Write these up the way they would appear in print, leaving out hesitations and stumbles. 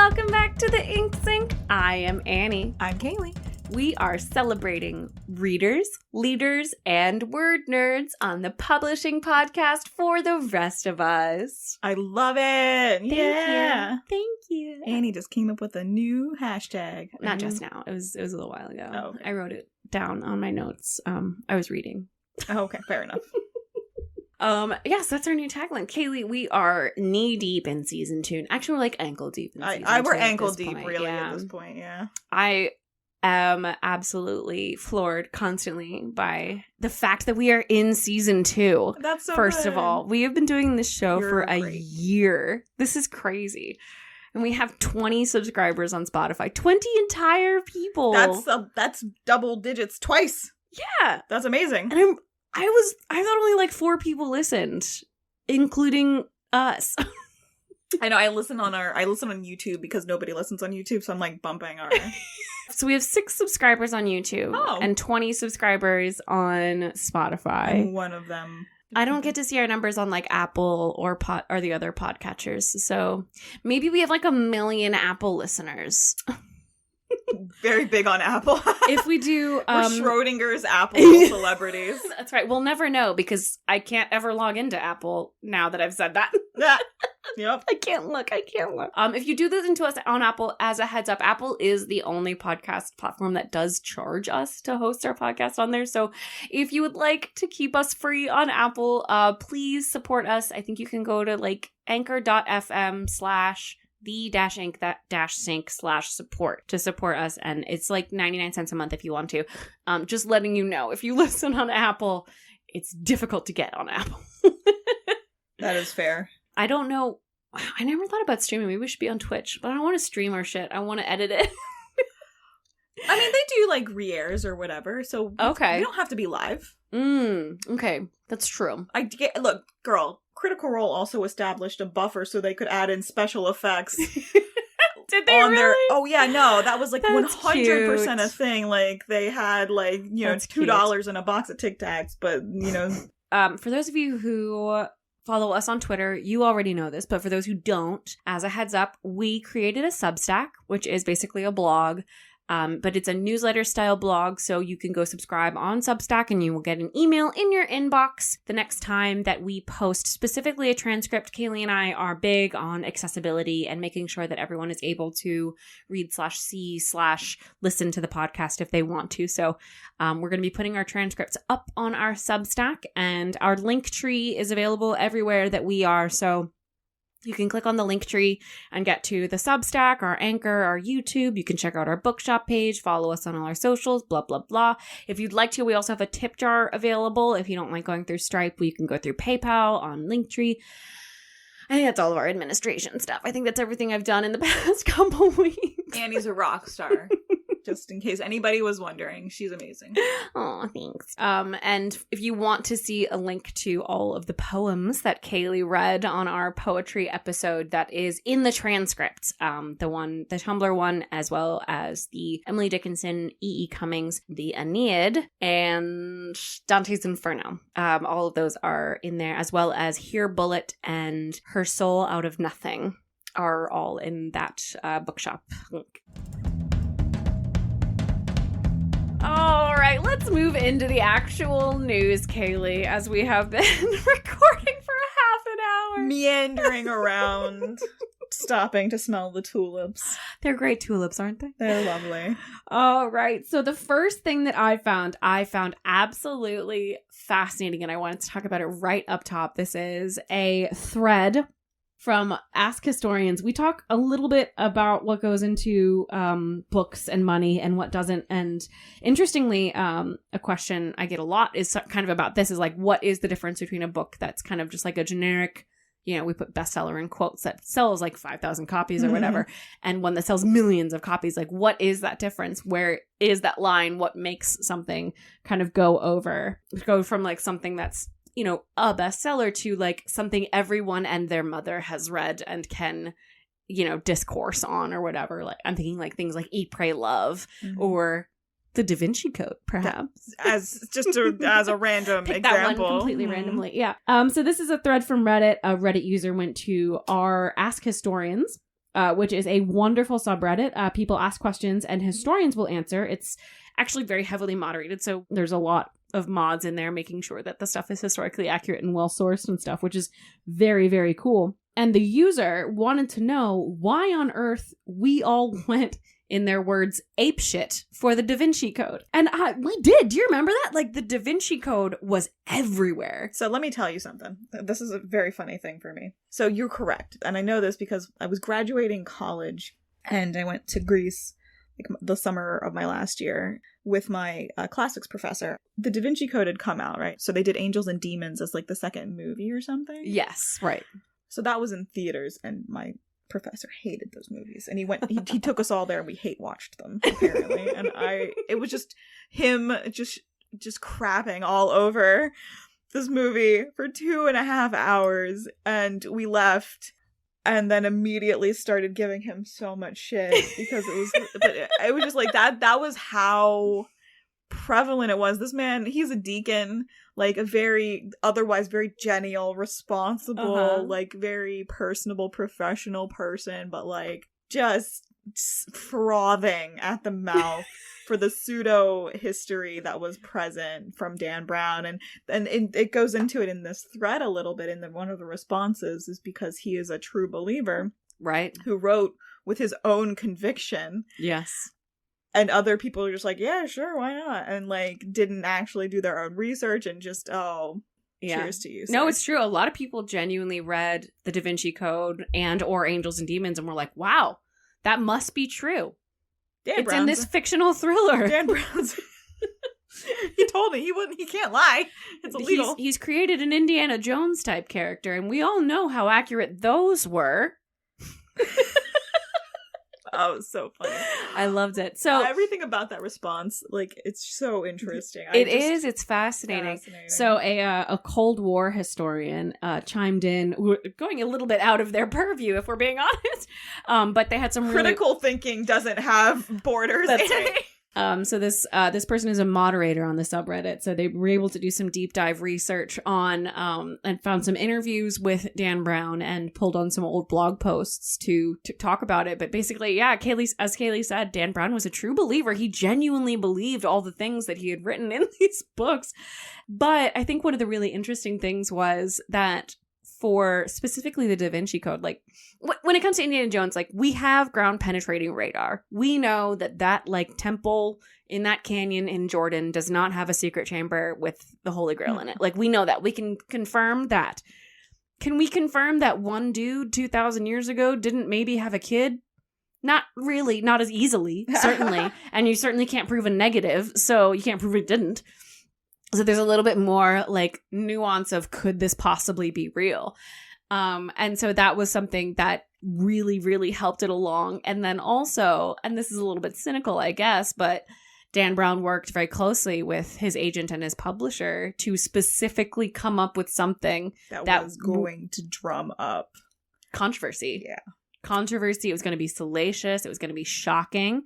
Welcome back to the Ink Sync. I am Annie. I'm Kaylee. We are celebrating readers, leaders, and word nerds on the publishing podcast for the rest of us. I love it. Thank you. Annie just came up with a new hashtag. Not just now. It was a little while ago. Oh, okay. I wrote it down on my notes. I was reading. Oh, okay, fair enough. Yes, that's our new tagline. Kaylee, we are knee deep in season 2. Actually, we're like ankle deep in season 2. We're ankle deep, point. really, yeah. at this point, yeah. I am absolutely floored constantly by the fact that we are in season 2. That's so First good. of all, we have been doing this show You're for a great. year. This is crazy. And we have 20 subscribers on Spotify. 20 entire people. That's double digits twice. Yeah. That's amazing. And I thought only like 4 people listened, including us. I know I listen on YouTube because nobody listens on YouTube, so I'm like bumping our So we have 6 subscribers on YouTube and 20 subscribers on Spotify. and one of them. I don't get to see our numbers on like Apple or the other podcatchers. So maybe we have like 1 million Apple listeners. Very big on Apple. If we do We're Schrodinger's Apple celebrities. That's right. We'll never know because I can't ever log into Apple now that I've said that. Yeah. Yep. I can't look. If you do listen to us on Apple, as a heads up, Apple is the only podcast platform that does charge us to host our podcast on there. So if you would like to keep us free on Apple, please support us. I think you can go to like anchor.fm/the-ink-sync/support to support us. And it's like 99 cents a month if you want to. Just letting you know, if you listen on Apple, it's difficult to get on Apple. That is fair. I don't know. I never thought about streaming. Maybe we should be on Twitch, but I don't want to stream our shit. I want to edit it. I mean, they do like re-airs or whatever, so Okay. we don't have to be live. Okay. That's true. Look, girl, Critical Role also established a buffer so they could add in special effects. Did they really? Oh yeah, no, that was like That's 100% a cute. thing. Like they had like, That's $2 in a box of Tic Tacs, but For those of you who follow us on Twitter, you already know this, but for those who don't, as a heads up, we created a Substack, which is basically a blog. But it's a newsletter style blog, so you can go subscribe on Substack and you will get an email in your inbox the next time that we post specifically a transcript. Kaylee and I are big on accessibility and making sure that everyone is able to read/see/listen to the podcast if they want to. So we're going to be putting our transcripts up on our Substack, and our link tree is available everywhere that we are. So you can click on the link tree and get to the Substack, our Anchor, our YouTube. You can check out our Bookshop page, follow us on all our socials, blah, blah, blah. If you'd like to, we also have a tip jar available. If you don't like going through Stripe, you can go through PayPal on Linktree. I think that's all of our administration stuff. I think that's everything I've done in the past couple weeks. Annie's a rock star. Just in case anybody was wondering, she's amazing. Oh, thanks. And if you want to see a link to all of the poems that Kaylee read on our poetry episode, that is in the transcript. The Tumblr one, as well as the Emily Dickinson, E.E. Cummings, the Aeneid, and Dante's Inferno. All of those are in there, as well as Here Bullet and Her Soul Out of Nothing are all in that bookshop link. All right, let's move into the actual news, Kaylee, as we have been recording for half an hour. Meandering around, stopping to smell the tulips. They're great tulips, aren't they? They're lovely. All right, so the first thing that I found absolutely fascinating, and I wanted to talk about it right up top. This is a thread from Ask Historians. We talk a little bit about what goes into books and money and what doesn't. And interestingly, a question I get a lot is kind of about this, is like, what is the difference between a book that's kind of just like a generic, we put bestseller in quotes, that sells like 5,000 copies or whatever, and one that sells millions of copies? Like, what is that difference? Where is that line? What makes something kind of go from like something that's a bestseller to like something everyone and their mother has read and can, discourse on or whatever. Like, I'm thinking like things like Eat, Pray, Love, or the DaVinci Code, perhaps. As a random Pick example. That one completely randomly. Yeah. So this is a thread from Reddit. A Reddit user went to our Ask Historians which is a wonderful subreddit. People ask questions and historians will answer. It's actually very heavily moderated, so there's a lot of mods in there making sure that the stuff is historically accurate and well sourced and stuff, which is very, very cool. And the user wanted to know why on earth we all went, in their words, apeshit for the DaVinci Code. And we did. Do you remember that? Like, the DaVinci Code was everywhere. So let me tell you something. This is a very funny thing for me. So you're correct. And I know this because I was graduating college and I went to Greece like the summer of my last year with my classics professor. The DaVinci Code had come out, right? So they did Angels and Demons as like the second movie or something. Yes, right. So that was in theaters, and my professor hated those movies, and he took us all there, and we hate watched them apparently. And it was just him just crapping all over this movie for 2.5 hours, and we left. And then immediately started giving him so much shit because it was just like that was how prevalent it was. This man, he's a deacon, like a otherwise very genial, responsible, like very personable, professional person, but like just frothing at the mouth for the pseudo history that was present from Dan Brown. And it goes into it in this thread a little bit, and one of the responses is because he is a true believer, right, who wrote with his own conviction. Yes. And other people are just like, yeah, sure, why not? And like didn't actually do their own research and just, cheers to you, sir. No, it's true. A lot of people genuinely read the DaVinci Code and or Angels and Demons and were like, wow, that must be true. It's in this fictional thriller. Dan Brown's. He told me he can't lie. It's illegal. He's created an Indiana Jones type character, and we all know how accurate those were. Oh, it was so funny. I loved it. So everything about that response, like, it's so interesting. It's fascinating. So a Cold War historian chimed in, going a little bit out of their purview, if we're being honest. But they had some critical thinking doesn't have borders. That's right. So this person is a moderator on the subreddit, so they were able to do some deep dive research on and found some interviews with Dan Brown and pulled on some old blog posts to talk about it. But basically, yeah, as Kaylee said, Dan Brown was a true believer. He genuinely believed all the things that he had written in these books. But I think one of the really interesting things was that for specifically the DaVinci Code, like when it comes to Indiana Jones, like we have ground penetrating radar. We know that like temple in that canyon in Jordan does not have a secret chamber with the Holy Grail in it. Like we know that. We can confirm that. Can we confirm that one dude 2,000 years ago didn't maybe have a kid? Not really, not as easily, certainly. And you certainly can't prove a negative, so you can't prove it didn't. So there's a little bit more like nuance of could this possibly be real? And so that was something that really, really helped it along. And then also, and this is a little bit cynical, I guess, but Dan Brown worked very closely with his agent and his publisher to specifically come up with something that was going to drum up controversy. Yeah. Controversy. It was going to be salacious. It was going to be shocking.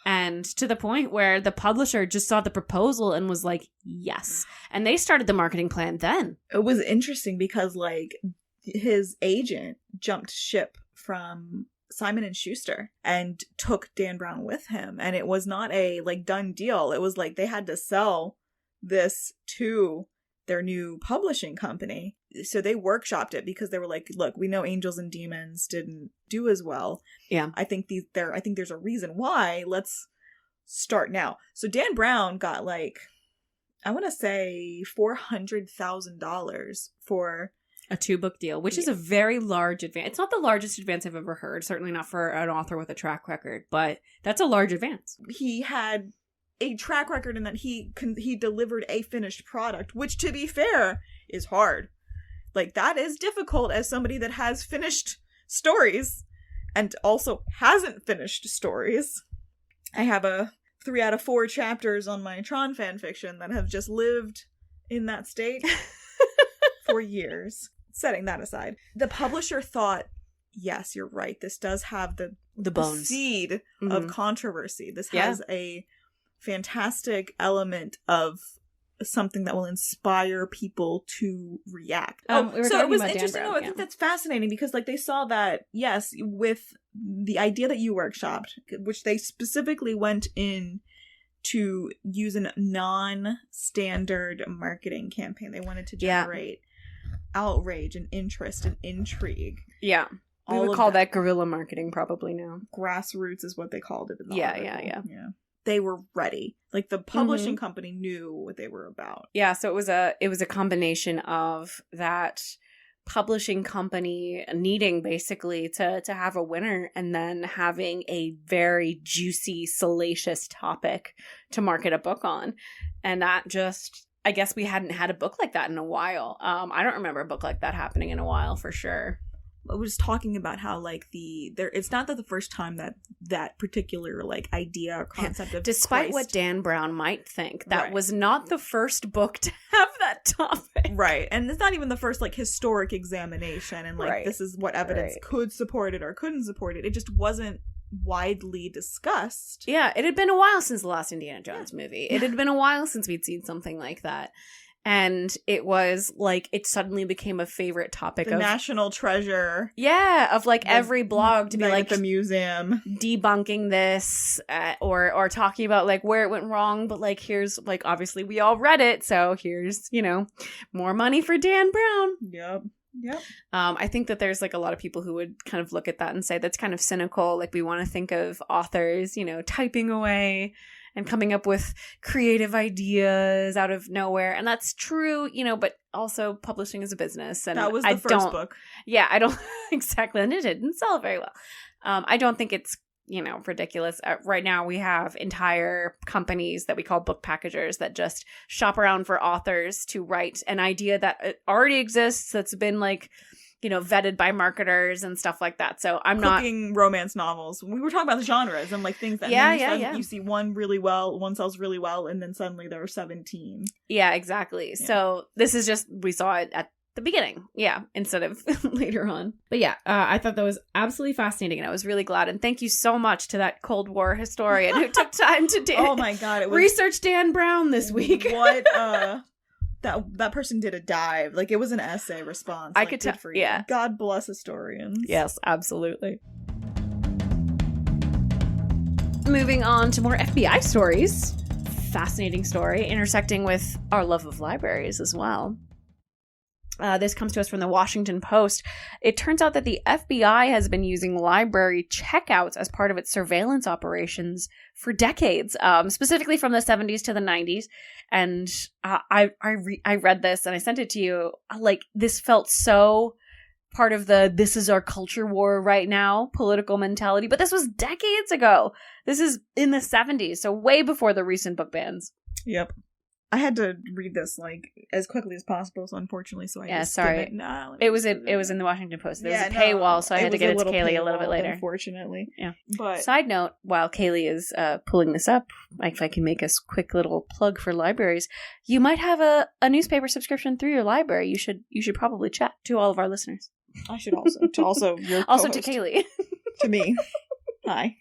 And to the point where the publisher just saw the proposal and was like, yes. And they started the marketing plan then. It was interesting because, like, his agent jumped ship from Simon & Schuster and took Dan Brown with him. And it was not a, like, done deal. It was like they had to sell this to their new publishing company. So they workshopped it because they were like, look, we know Angels and Demons didn't do as well. Yeah. I think there's a reason why. Let's start now. So Dan Brown got like, I want to say $400,000 for a 2-book deal, which is a very large advance. It's not the largest advance I've ever heard, certainly not for an author with a track record, but that's a large advance. He had a track record in that he delivered a finished product, which, to be fair, is hard. Like, that is difficult as somebody that has finished stories and also hasn't finished stories. I have 3 out of 4 chapters on my Tron fanfiction that have just lived in that state for years. Setting that aside, the publisher thought, yes, you're right. This does have the bones, seed of controversy. This has a fantastic element of something that will inspire people to react. We were so talking it was about Dan interesting. Brown, I think that's fascinating because like they saw that, yes, with the idea that you workshopped, which they specifically went in to use a non-standard marketing campaign. They wanted to generate outrage and interest and intrigue. Yeah. We would call that guerrilla marketing probably now. Grassroots is what they called it in the yeah. They were ready. Like the publishing company knew what they were about. Yeah, so it was a combination of that publishing company needing basically to have a winner and then having a very juicy, salacious topic to market a book on. And that just, I guess we hadn't had a book like that in a while. I don't remember a book like that happening in a while for sure. I was talking about how like it's not that the first time that particular like idea or concept of despite what Dan Brown might think, that was not the first book to have that topic. Right. And it's not even the first like historic examination and like this is what evidence could support it or couldn't support it. It just wasn't widely discussed. Yeah, it had been a while since the last Indiana Jones movie. It had been a while since we'd seen something like that. And it was like, it suddenly became a favorite topic the national treasure. Yeah, of like every blog to be like the museum debunking this or talking about like where it went wrong. But like, here's like, obviously we all read it. So here's, more money for Dan Brown. Yep. I think that there's like a lot of people who would kind of look at that and say that's kind of cynical. Like we want to think of authors, typing away and coming up with creative ideas out of nowhere. And that's true, but also publishing is a business. And that was the first book. Yeah, I don't exactly. And it didn't sell very well. I don't think it's, ridiculous. Right now we have entire companies that we call book packagers that just shop around for authors to write an idea that already exists, that's been like, vetted by marketers and stuff like that. So I'm Cooking romance novels. We were talking about the genres and like things that you see one really well, one sells really well, and then suddenly there are 17. Yeah, exactly. Yeah. So this is just, we saw it at the beginning. Yeah, instead of later on. But yeah, I thought that was absolutely fascinating and I was really glad. And thank you so much to that Cold War historian who took time to oh my God, it was research Dan Brown this week. What that person did a dive. Like, it was an essay response. I could tell. Yeah. God bless historians. Yes, absolutely. Moving on to more FBI stories. Fascinating story, intersecting with our love of libraries as well. This comes to us from the Washington Post. It turns out that the FBI has been using library checkouts as part of its surveillance operations for decades, specifically from the 70s to the 90s. And I read this and I sent it to you. Like, this felt so part of the this is our culture war right now political mentality. But this was decades ago. This is in the 70s, so way before the recent book bans. Yep. I had to read this like as quickly as possible, so unfortunately, sorry. It was in the Washington Post. There was a paywall, so I had to get it to Kaylee a little bit later. Unfortunately, yeah. But side note, while Kaylee is pulling this up, if I can make a quick little plug for libraries, you might have a newspaper subscription through your library. You should probably chat to all of our listeners. I should also your also to Kaylee, to me. Hi,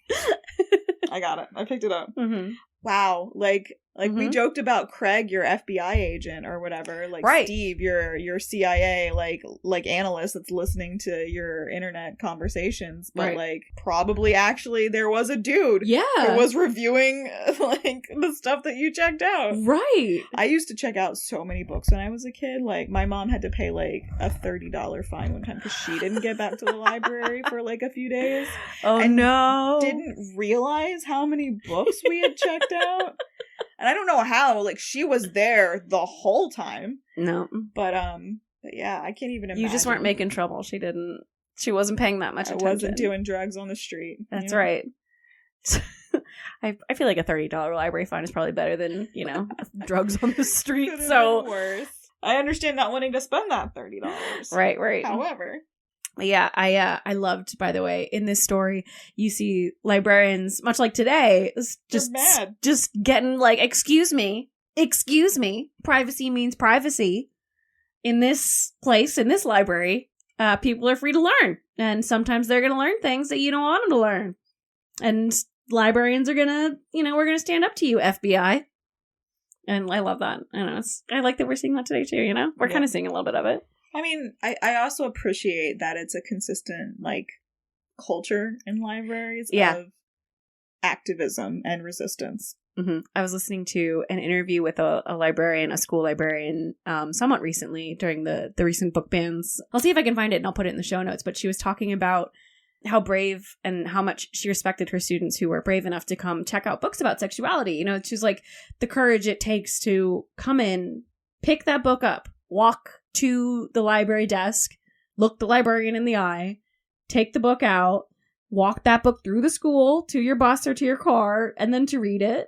I got it. I picked it up. Mm-hmm. Wow, like we joked about Craig, your FBI agent or whatever, like right. Steve, your CIA like analyst that's listening to your internet conversations, but like probably actually there was a dude who was reviewing like the stuff that you checked out. Right. I used to check out so many books when I was a kid. Like, my mom had to pay like a $30 fine one time because she didn't get back to the library for like a few days. Oh, and no. Didn't realize how many books we had checked out. And I don't know how, like, she was there the whole time. No. But yeah, I can't even imagine. You just weren't making trouble. She wasn't paying that much attention. I wasn't doing drugs on the street. That's right. I feel like a $30 library fine is probably better than, drugs on the street. So worse. I understand not wanting to spend that $30. Right. However. Yeah, I loved, by the way, in this story, you see librarians, much like today, just getting like, excuse me, privacy means privacy. In this place, in this library, people are free to learn. And sometimes they're going to learn things that you don't want them to learn. And librarians are going to, we're going to stand up to you, FBI. And I love that. I don't know. I like that we're seeing that today too, you know? We're kind of seeing a little bit of it. I mean, I also appreciate that it's a consistent, like, culture in libraries of activism and resistance. Mm-hmm. I was listening to an interview with a librarian, a school librarian, somewhat recently during the recent book bans. I'll see if I can find it and I'll put it in the show notes. But she was talking about how brave and how much she respected her students who were brave enough to come check out books about sexuality. You know, she's like, the courage it takes to come in, pick that book up, walk to the library desk, look the librarian in the eye, take the book out, walk that book through the school to your bus or to your car, and then to read it.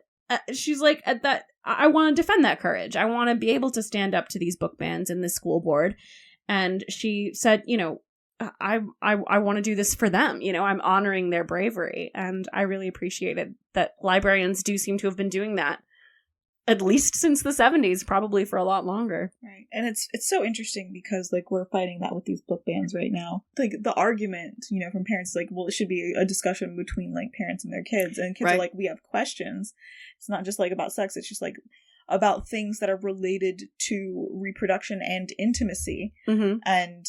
She's like, I want to defend that courage. I want to be able to stand up to these book bans and this school board. And she said, you know, I want to do this for them. You know, I'm honoring their bravery. And I really appreciated that librarians do seem to have been doing that at least since the 70s, probably for a lot longer. Right. And it's so interesting because, like, we're fighting that with these book bans right now. Like, the argument, you know, from parents is like, well, it should be a discussion between, like, parents and their kids. And kids are like, we have questions. It's not just, like, about sex. It's just, like, about things that are related to reproduction and intimacy. Mm-hmm. And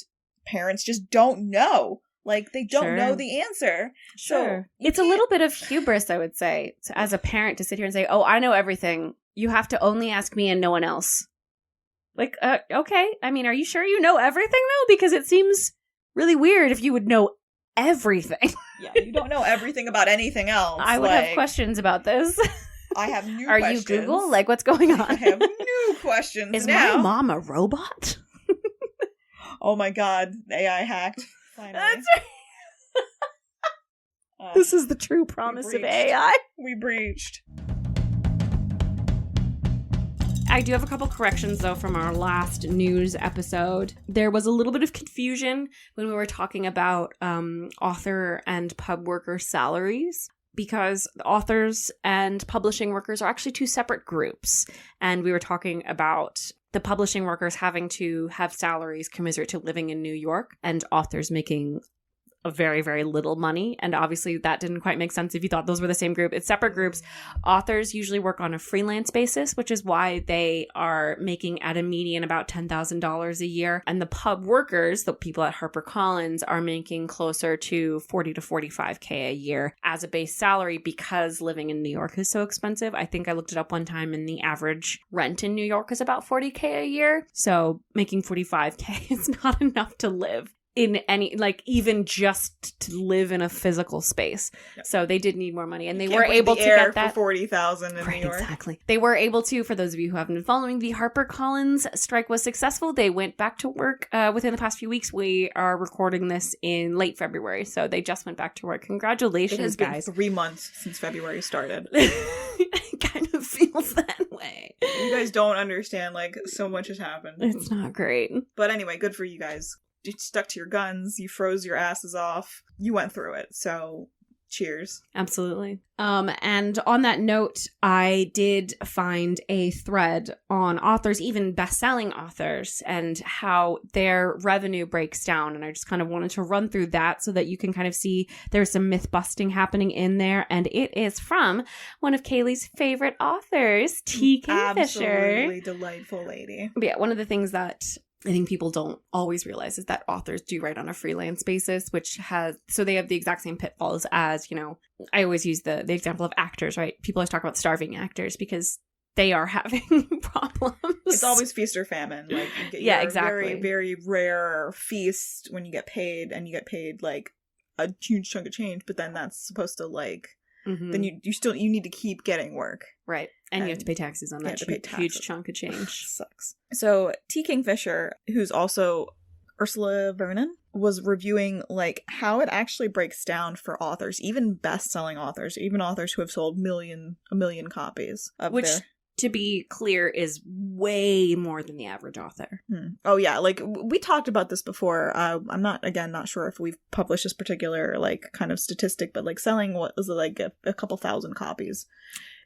parents just don't know. Like, they don't know the answer. Sure. So it's a little bit of hubris, I would say, as a parent to sit here and say, oh, I know everything. You have to only ask me and no one else. Like, okay. I mean, are you sure you know everything, though? Because it seems really weird if you would know everything. Yeah, you don't know everything about anything else. I would have questions about this. I have new questions. Are you Google? Like, what's going on? I have new questions Is now. my mom a robot? Oh my god, AI hacked. Finally. That's right. This is the true promise of AI. We breached. I do have a couple corrections, though, from our last news episode. There was a little bit of confusion when we were talking about author and pub worker salaries, because authors and publishing workers are actually two separate groups. And we were talking about the publishing workers having to have salaries commensurate to living in New York and authors making a very, very little money. And obviously that didn't quite make sense if you thought those were the same group. It's separate groups. Authors usually work on a freelance basis, which is why they are making at a median about $10,000 a year. And the pub workers, the people at HarperCollins, are making closer to 40 to 45K a year as a base salary because living in New York is so expensive. I think I looked it up one time and the average rent in New York is about 40K a year. So making 45K is not enough to live in any, like, even just to live in a physical space. Yep. So they did need more money, and they were able to get that for $40,000 in New York. Exactly. They were able to, for those of you who haven't been following, the HarperCollins strike was successful. They went back to work within the past few weeks. We are recording this in late February, so they just went back to work. Congratulations, guys. It has been 3 months since February started. It kind of feels that way. You guys don't understand, like, so much has happened. It's not great. But anyway, good for you guys. You stuck to your guns, you froze your asses off, you went through it, so cheers. Absolutely. And on that note, I did find a thread on authors, even best-selling authors, and how their revenue breaks down, and I just kind of wanted to run through that so that you can kind of see there's some myth-busting happening in there, and it is from one of Kaylee's favorite authors, T. Kingfisher. Absolutely delightful lady. But yeah, one of the things that I think people don't always realize is that authors do write on a freelance basis, which so they have the exact same pitfalls as, you know, I always use the example of actors, right? People always talk about starving actors because they are having problems. It's always feast or famine. Like, you get your very, very rare feast when you get paid, and you get paid like a huge chunk of change, but then that's supposed to like, then you need to keep getting work. Right. And you have to pay taxes on that huge chunk of change. Sucks. So T. Kingfisher, who's also Ursula Vernon, was reviewing like how it actually breaks down for authors, even best-selling authors, even authors who have sold a million copies of to be clear, is way more than the average author. Oh, yeah. Like, we talked about this before. I'm not sure if we've published this particular, like, kind of statistic, but, like, selling what was like a couple thousand copies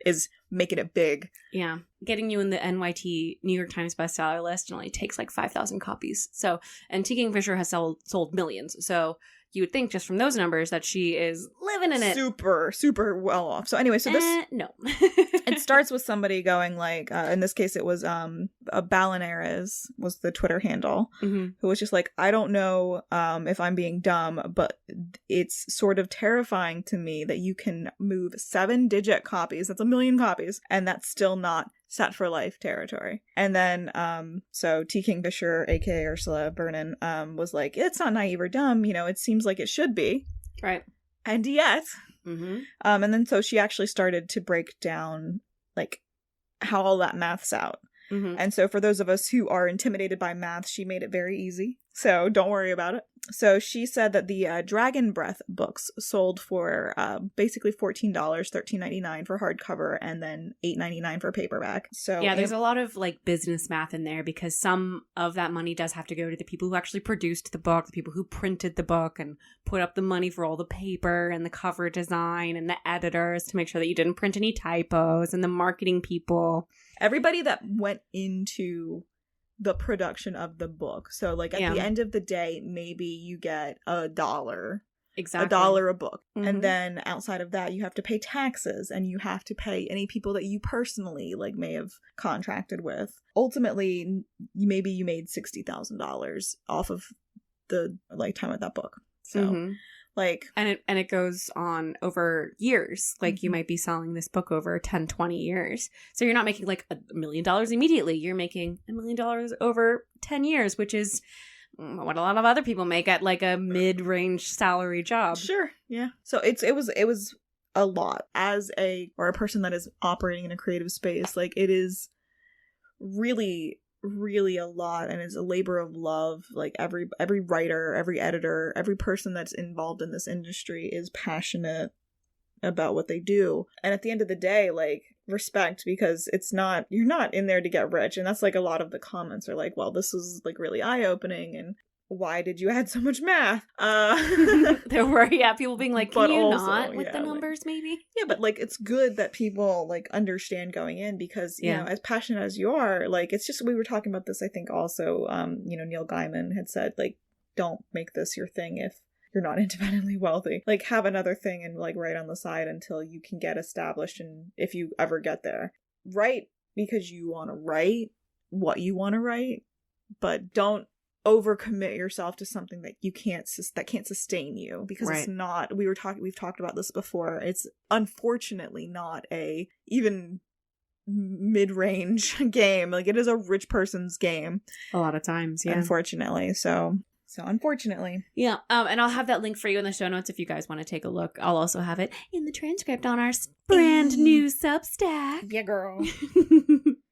is making it big. Yeah. Getting you in the NYT New York Times bestseller list only takes, like, 5,000 copies. So, and T. Kingfisher has sold millions. So, you would think just from those numbers that she is living in it. Super, super well off. So anyway, so this... No. It starts with somebody going like, in this case it was Ballinares was the Twitter handle, who was just like, I don't know if I'm being dumb, but it's sort of terrifying to me that you can move 7-digit copies, that's 1 million copies, and that's still not set for life territory. And then so T. Kingfisher, aka Ursula Vernon, was like, it's not naive or dumb, you know, it seems like it should be. Right. And yet and then so she actually started to break down like how all that maths out. And so for those of us who are intimidated by math, she made it very easy. So don't worry about it. So she said that the Dragon Breath books sold for basically $14, $13.99 for hardcover, and then $8.99 for paperback. So yeah, there's a lot of like business math in there because some of that money does have to go to the people who actually produced the book, the people who printed the book and put up the money for all the paper and the cover design and the editors to make sure that you didn't print any typos, and the marketing people. Everybody that went into the production of the book. So like at the end of the day, maybe you get $1. Exactly. $1 a book. And then outside of that, you have to pay taxes, and you have to pay any people that you personally like may have contracted with. Ultimately, maybe you made $60,000 off of the lifetime of that book. So like, and it goes on over years. Like you might be selling this book over 10, 20 years. So you're not making like $1 million immediately. You're making $1 million over 10 years, which is what a lot of other people make at like a mid-range salary job. Sure. Yeah. So it was a lot as a person that is operating in a creative space. Like it is really a lot, and it's a labor of love. Like every writer, every editor, every person that's involved in this industry is passionate about what they do. And at the end of the day, like, respect, because you're not in there to get rich. And that's like a lot of the comments are like, well, this is like really eye-opening, and why did you add so much math? There were, people being like, can you also, not with the numbers, like, maybe? Yeah, but like, it's good that people like understand going in, because, you know, as passionate as you are, like, it's just, we were talking about this, I think also, Neil Gaiman had said, like, don't make this your thing if you're not independently wealthy. Like, have another thing and like write on the side until you can get established, and if you ever get there. Write because you want to write what you want to write, but don't overcommit yourself to something that can't sustain you, because it's not, we've talked about this before, it's unfortunately not a even mid-range game. Like, it is a rich person's game a lot of times, unfortunately. So unfortunately. Yeah. And I'll have that link for you in the show notes if you guys want to take a look. I'll also have it in the transcript on our brand new Substack. Yeah, girl.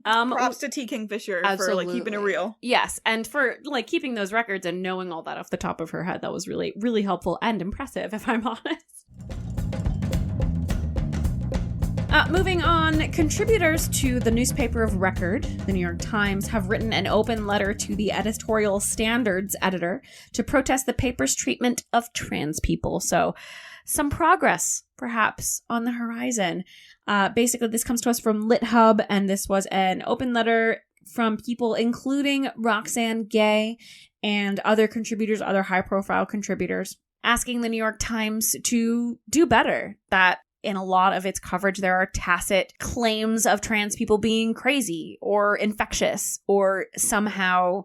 Props to T. Kingfisher for like keeping it real. Yes, and for like keeping those records and knowing all that off the top of her head. That was really, really helpful and impressive, if I'm honest. Moving on, contributors to the newspaper of record, the New York Times, have written an open letter to the editorial standards editor to protest the paper's treatment of trans people. So some progress, perhaps, on the horizon. Basically, this comes to us from LitHub, and this was an open letter from people including Roxane Gay and other contributors, other high-profile contributors, asking the New York Times to do better. That in a lot of its coverage, there are tacit claims of trans people being crazy or infectious or somehow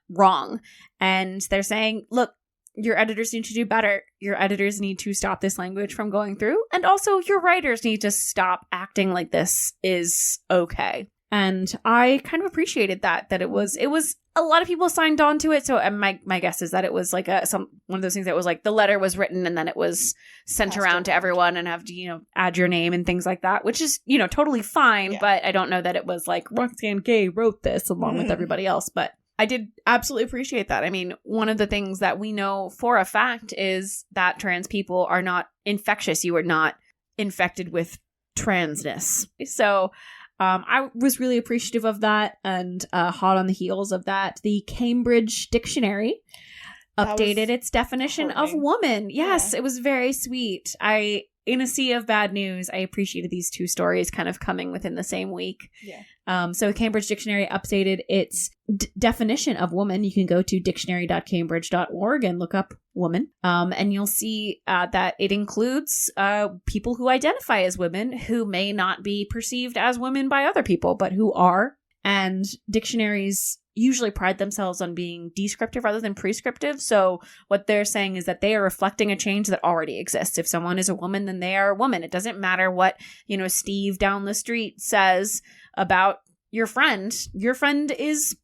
wrong. And they're saying, look, your editors need to do better. Your editors need to stop this language from going through. And also your writers need to stop acting like this is okay. And I kind of appreciated that it was a lot of people signed on to it. So my guess is that it was like one of those things that was like the letter was written and then it was sent around to everyone and have to, add your name and things like that, which is, totally fine. Yeah. But I don't know that it was like Roxane Gay wrote this along with everybody else. But I did absolutely appreciate that. I mean, one of the things that we know for a fact is that trans people are not infectious. You are not infected with transness. So I was really appreciative of that, and hot on the heels of that, the Cambridge Dictionary updated its definition of woman. Yes, It was very sweet. in a sea of bad news, I appreciated these two stories kind of coming within the same week. Yeah. So Cambridge Dictionary updated its definition of woman. You can go to dictionary.cambridge.org and look up woman. And you'll see that it includes people who identify as women who may not be perceived as women by other people, but who are. And dictionaries usually pride themselves on being descriptive rather than prescriptive. So what they're saying is that they are reflecting a change that already exists. If someone is a woman, then they are a woman. It doesn't matter what, Steve down the street says about your friend. Your friend is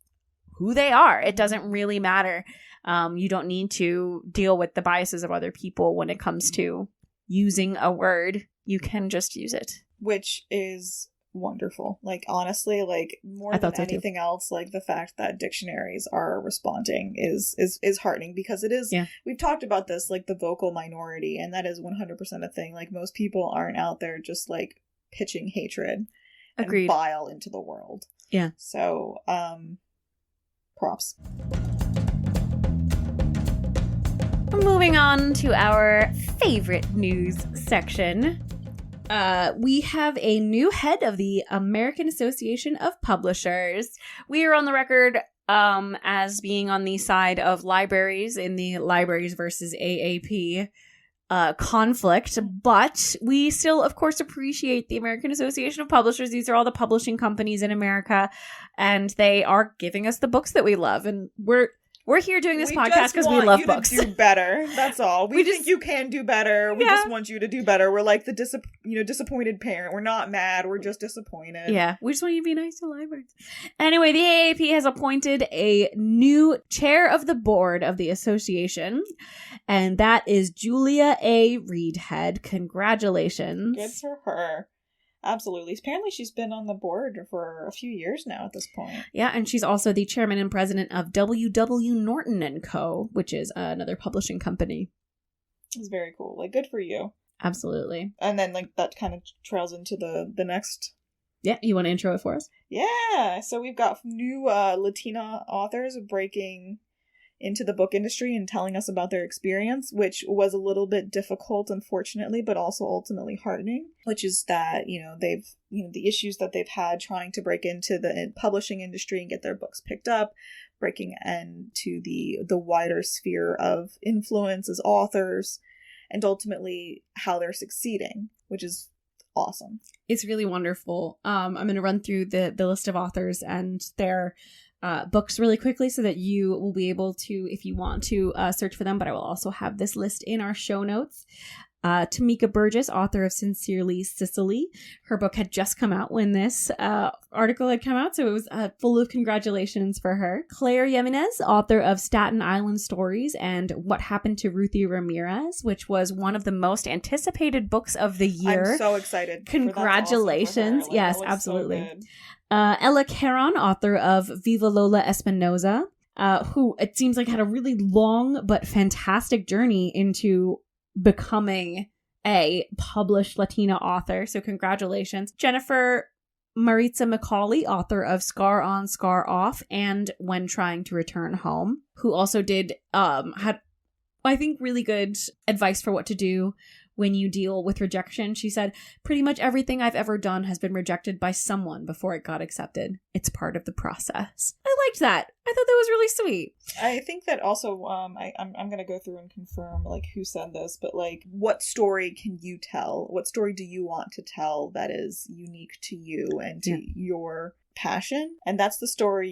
who they are. It doesn't really matter. You don't need to deal with the biases of other people when it comes to using a word. You can just use it. Which is wonderful. Like, honestly, like, more than anything else, like, the fact that dictionaries are responding is heartening, because it is, we've talked about this, like, the vocal minority, and that is 100% a thing. Like, most people aren't out there just, like, pitching hatred and bile into the world. Yeah. So, props. Moving on to our favorite news section. We have a new head of the American Association of Publishers. We are on the record as being on the side of libraries in the libraries versus AAP conflict, but we still, of course, appreciate the American Association of Publishers. These are all the publishing companies in America, and they are giving us the books that we love, and we're here doing this podcast because we love books. To do better. That's all. We think you can do better. We just want you to do better. We're like the disappointed parent. We're not mad. We're just disappointed. Yeah. We just want you to be nice to libraries. Anyway, the AAP has appointed a new chair of the board of the association, and that is Julia A. Reedhead. Congratulations. Good for her. Absolutely. Apparently she's been on the board for a few years now at this point. Yeah, and she's also the chairman and president of W.W. Norton & Co., which is another publishing company. It's very cool. Like, good for you. Absolutely. And then, like, that kind of trails into the next... Yeah, you want to intro it for us? Yeah! So we've got new Latina authors breaking into the book industry and telling us about their experience, which was a little bit difficult, unfortunately, but also ultimately heartening, which is that, they've, the issues that they've had trying to break into the publishing industry and get their books picked up, breaking into the wider sphere of influence as authors, and ultimately how they're succeeding, which is awesome. It's really wonderful. I'm going to run through the list of authors and their books really quickly so that you will be able to, if you want to, search for them, but I will also have this list in our show notes. Tamika Burgess, author of Sincerely Cicely. Her book had just come out when this article had come out, so it was full of congratulations for her. Claire Jimenez, author of Staten Island Stories and What Happened to Ruthie Ramirez, which was one of the most anticipated books of the year. I'm so excited. Congratulations. Awesome. Yes, absolutely. So Ella Caron, author of Viva Lola Espinoza, who it seems like had a really long but fantastic journey into becoming a published Latina author. So congratulations. Jennifer Maritza Macaulay, author of Scar On, Scar Off and When Trying to Return Home, who also did, had, I think, really good advice for what to do when you deal with rejection. She said, pretty much everything I've ever done has been rejected by someone before it got accepted. It's part of the process. I liked that. I thought that was really sweet. I think that also, I'm going to go through and confirm, like, who said this, but, like, what story can you tell? What story do you want to tell that is unique to you and to your passion? And that's the story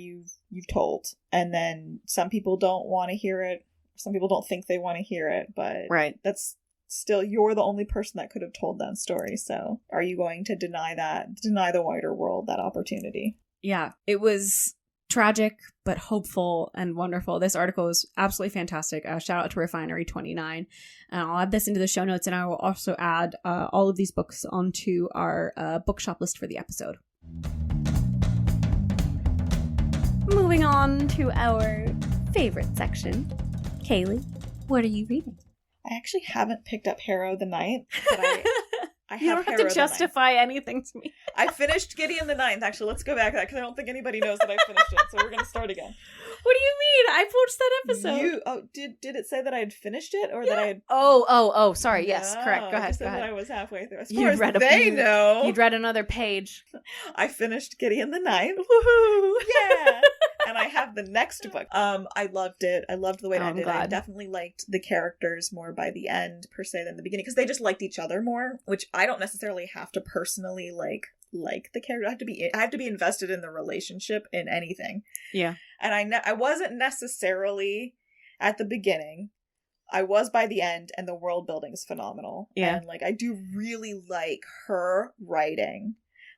you've told. And then some people don't want to hear it. Some people don't think they want to hear it, but that's still, you're the only person that could have told that story. So are you going to deny the wider world that opportunity? Yeah, it was tragic, but hopeful and wonderful. This article is absolutely fantastic. Shout out to Refinery 29. And I'll add this into the show notes, and I will also add all of these books onto our bookshop list for the episode. Moving on to our favorite section. Kaylee, what are you reading? I actually haven't picked up Harrow the Night, but You don't have to justify anything to me. I finished Gideon the Ninth. Actually, let's go back to that because I don't think anybody knows that I finished it. So we're going to start again. What do you mean? I watched that episode. Did it say that I had finished it or that I had? Oh, sorry. Yes, correct. Go ahead. That I was halfway through. As far as they know, you'd read another page. I finished Gideon the Ninth. Woohoo! Yeah. And I have the next book. I loved it. I loved the way it ended. I definitely liked the characters more by the end per se than the beginning because they just liked each other more, which I don't necessarily have to personally like the character. I have to be invested in the relationship in anything. Yeah. And I wasn't necessarily at the beginning. I was by the end, and the world building is phenomenal. Yeah. And like I do really like her writing.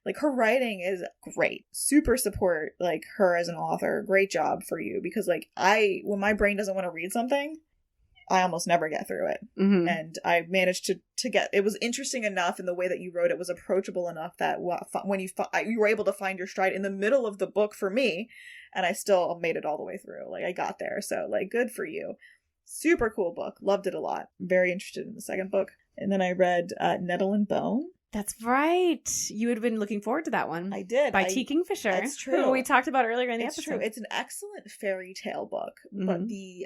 Like, her writing is great. Super support, like, her as an author. Great job for you. Because, like, when my brain doesn't want to read something, I almost never get through it. Mm-hmm. And I managed to get... It was interesting enough, and the way that you wrote it was approachable enough that when you were able to find your stride in the middle of the book for me, and I still made it all the way through. Like, I got there. So, like, good for you. Super cool book. Loved it a lot. Very interested in the second book. And then I read Nettle and Bone. That's right. You had been looking forward to that one. I did. By T. Kingfisher. That's true. Who we talked about earlier in the episode. It's true. It's an excellent fairy tale book, but the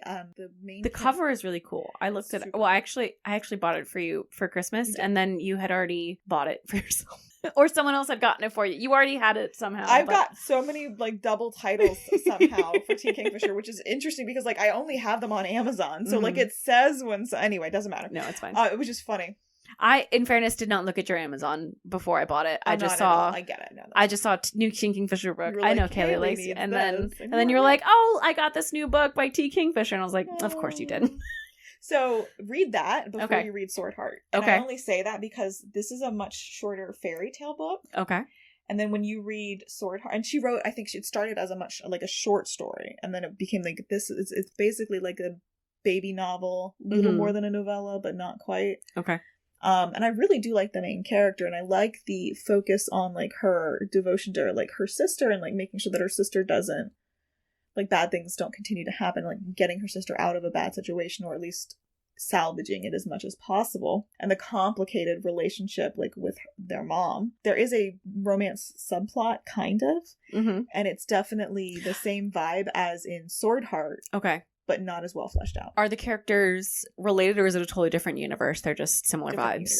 main... The cover is really cool. I looked at it. Well, I actually bought it for you for Christmas, and then you had already bought it for yourself. Or someone else had gotten it for you. You already had it somehow. I've got so many, like, double titles somehow for T. Kingfisher, which is interesting because, like, I only have them on Amazon. So, like, it says when... Anyway, it doesn't matter. No, it's fine. It was just funny. I, in fairness, did not look at your Amazon before I bought it. I just saw. I get it. No, I just saw new Kingfisher book. Like, I know Kaylee likes it, and then you were like, "Oh, I got this new book by T. Kingfisher," and I was like, "Of course you did." So read that before you read Sword Heart. And okay. I only say that because this is a much shorter fairy tale book. Okay. And then when you read Sword Heart, and she wrote, I think it started as a short story, and then it became like this. It's basically like a baby novel, a little more than a novella, but not quite. Okay. And I really do like the main character, and I like the focus on, like, her devotion to, like, her sister, and, like, making sure that her sister doesn't, like, bad things don't continue to happen, like, getting her sister out of a bad situation, or at least salvaging it as much as possible. And the complicated relationship, like, with their mom. There is a romance subplot, kind of, and it's definitely the same vibe as in Sword Heart. Okay. But not as well fleshed out. Are the characters related, or is it a totally different universe? They're just similar vibes.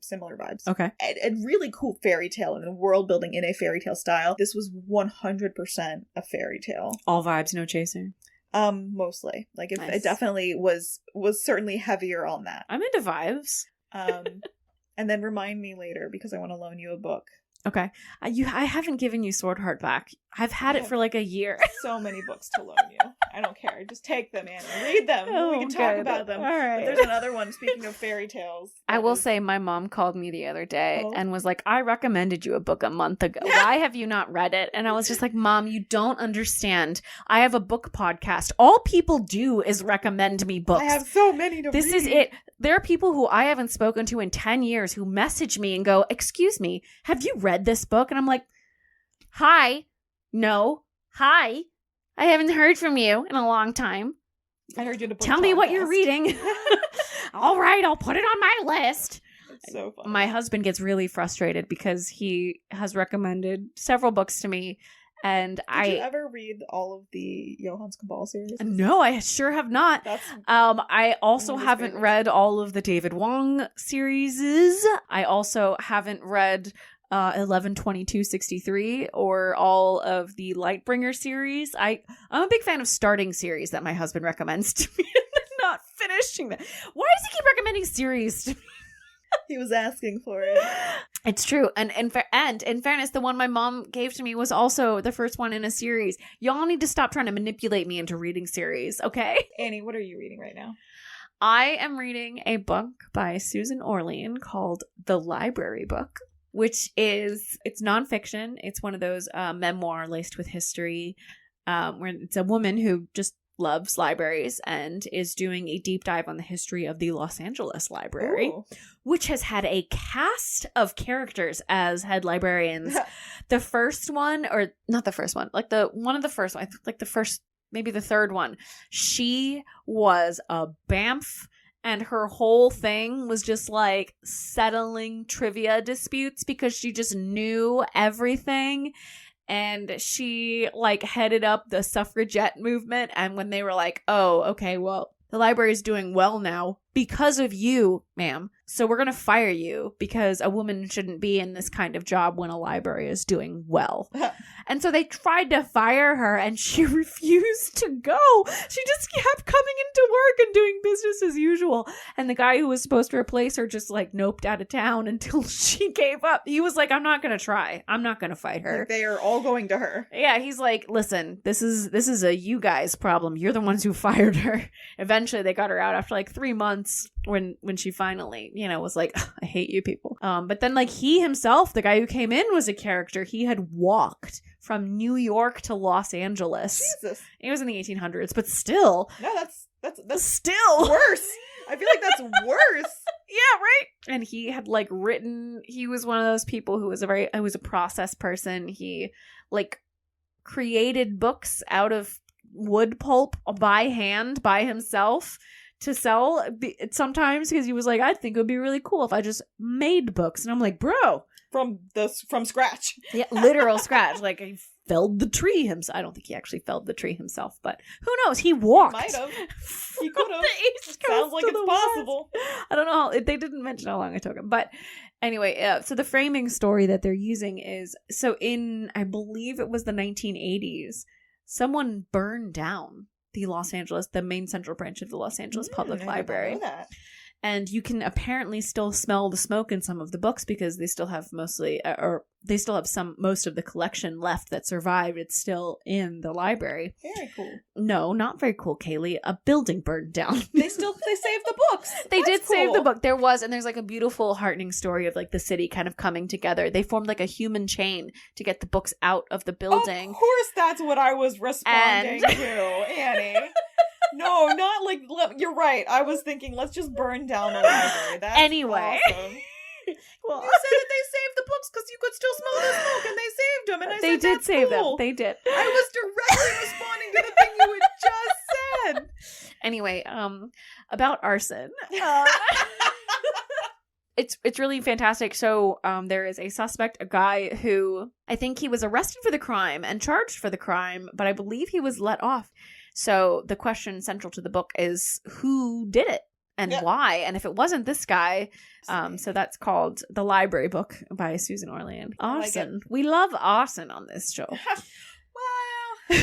Similar vibes. Okay. And really cool fairy tale and world building in a fairy tale style. This was 100% a fairy tale. All vibes, no chaser. Mostly. Like, Nice. It definitely was certainly heavier on that. I'm into vibes. And then remind me later because I want to loan you a book. Okay. I haven't given you Sword Heart back. I've had it for like a year. So many books to loan you. I don't care. Just take them, Anna. Read them. We can talk about them. All right. But there's another one, speaking of fairy tales. I will say my mom called me the other day and was like, I recommended you a book a month ago. Why have you not read it? And I was just like, Mom, you don't understand. I have a book podcast. All people do is recommend me books. I have so many to read. This is it. There are people who I haven't spoken to in 10 years who message me and go, excuse me, have you read this book? And I'm like, hi. No. Hi. I haven't heard from you in a long time. I heard you in a book Tell podcast. me what you're reading. All right, I'll put it on my list. It's so fun. My husband gets really frustrated because he has recommended several books to me. And Did you ever read all of the Johannes Cabal series? No, I sure have not. I also haven't read all of the David Wong series. I also haven't read 11/22/63 or all of the Lightbringer series. I'm a big fan of starting series that my husband recommends to me and then not finishing them. Why does he keep recommending series to me? He was asking for it. It's true. And in fairness, the one my mom gave to me was also the first one in a series. Y'all need to stop trying to manipulate me into reading series, okay? Annie, what are you reading right now? I am reading a book by Susan Orlean called The Library Book, which it's nonfiction. It's one of those memoir laced with history, where it's a woman who just loves libraries and is doing a deep dive on the history of the Los Angeles Library, Ooh. which has had a cast of characters as head librarians. The first one, or not the first one, like one of the first one, I think like the first, maybe the third one, she was a Banff And her whole thing was just like settling trivia disputes because she just knew everything. And she like headed up the suffragette movement. And when they were like, oh, okay, well, the library is doing well now because of you, ma'am. So we're going to fire you because a woman shouldn't be in this kind of job when a library is doing well. And so they tried to fire her and she refused to go. She just kept coming into work and doing business as usual. And the guy who was supposed to replace her just like noped out of town until she gave up. He was like, I'm not going to try. I'm not going to fight her. Like they are all going to her. Yeah, he's like, listen, this is a you guys problem. You're the ones who fired her. Eventually they got her out after like 3 months when she finally, was like, I hate you people. But then like he himself, the guy who came in, was a character. He had walked from New York to Los Angeles. Jesus. It was in the 1800s, but still. No, that's still worse. I feel like that's worse. Yeah, right. And he had like written, he was one of those people who was a process person. He like created books out of wood pulp by hand by himself to sell sometimes, because he was like, I think it would be really cool if I just made books. And I'm like, bro, from scratch. Yeah, literal scratch. Like he felled the tree himself. I don't think he actually felled the tree himself, but who knows? He walked. He might have. He could have. Sounds like it's possible. I don't know. They didn't mention how long it took him, but anyway, so the framing story that they're using is, so in, I believe it was the 1980s, someone burned down the main central branch of the Los Angeles Public Library. I know that. And you can apparently still smell the smoke in some of the books because they still have most of the collection left that survived. It's still in the library. Very cool. No, not very cool, Kaylee. A building burned down. They saved the books. They did save the book. There's like a beautiful, heartening story of like the city kind of coming together. They formed like a human chain to get the books out of the building. Of course, that's what I was responding to, Annie. No, not like, you're right. I was thinking, let's just burn down the library. That's anyway. Awesome. Well, you said that they saved the books because you could still smell the smoke, and they saved them, and they did save them. They did. I was directly responding to the thing you had just said. Anyway, about arson. It's really fantastic. So there is a suspect, a guy who, I think he was arrested for the crime and charged for the crime, but I believe he was let off. So the question central to the book is who did it and why? And if it wasn't this guy, so that's called The Library Book by Susan Orlean. Arson. Like, we love arson on this show. Well,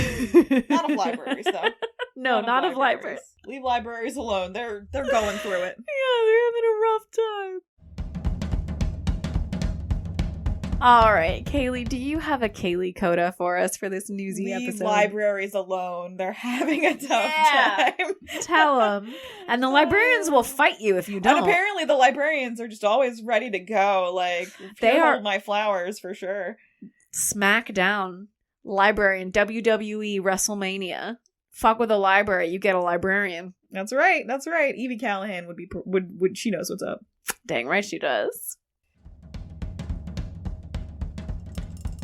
not of libraries though. No, not of libraries. Leave libraries alone. They're going through it. Yeah, they're having a rough time. All right, Kaylee, do you have a Kaylee Coda for us for this newsy episode? Leave libraries alone. They're having a tough time. Tell them. And the librarians will fight you if you don't. And apparently the librarians are just always ready to go. Like, they hold my flowers for sure. Smack down. Librarian, WWE, WrestleMania. Fuck with a library, you get a librarian. That's right. Evie Callahan would she knows what's up. Dang right she does.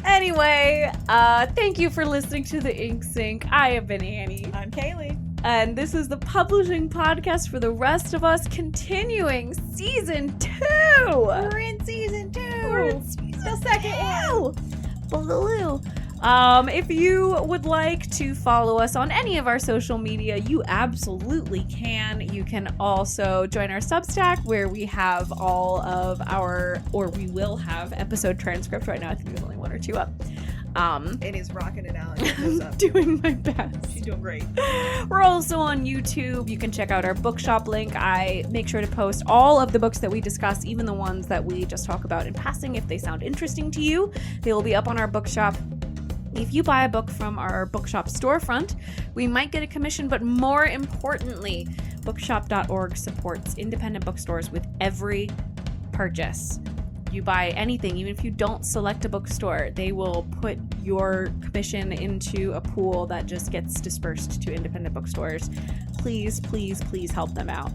Anyway, thank you for listening to The Ink Sink. I have been Annie. I'm Kaylee. And this is the publishing podcast for the rest of us, continuing season 2. We're in season 2. The second one. Blue. If you would like to follow us on any of our social media, you absolutely can. You can also join our Substack where we have we will have episode transcript. Right now I think there's only 1 or 2 up. Annie's rocking it out. Doing my best. She's doing great. We're also on YouTube. You can check out our Bookshop link. I make sure to post all of the books that we discuss, even the ones that we just talk about in passing. If they sound interesting to you, they will be up on our Bookshop. If you buy a book from our Bookshop storefront, we might get a commission, but more importantly, bookshop.org supports independent bookstores with every purchase. You buy anything, even if you don't select a bookstore, they will put your commission into a pool that just gets dispersed to independent bookstores. Please, please, please help them out.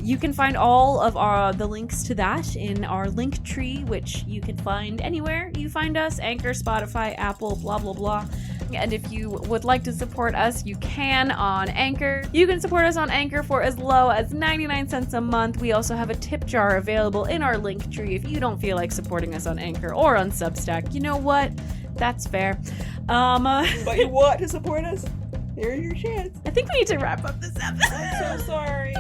You can find all of the links to that in our link tree, which you can find anywhere you find us: Anchor, Spotify, Apple, blah, blah, blah. And if you would like to support us, you can on Anchor. You can support us on Anchor for as low as 99 cents a month. We also have a tip jar available in our link tree if you don't feel like supporting us on Anchor or on Substack. You know what? That's fair. But you want to support us? Here's your chance. I think we need to wrap up this episode. I'm so sorry.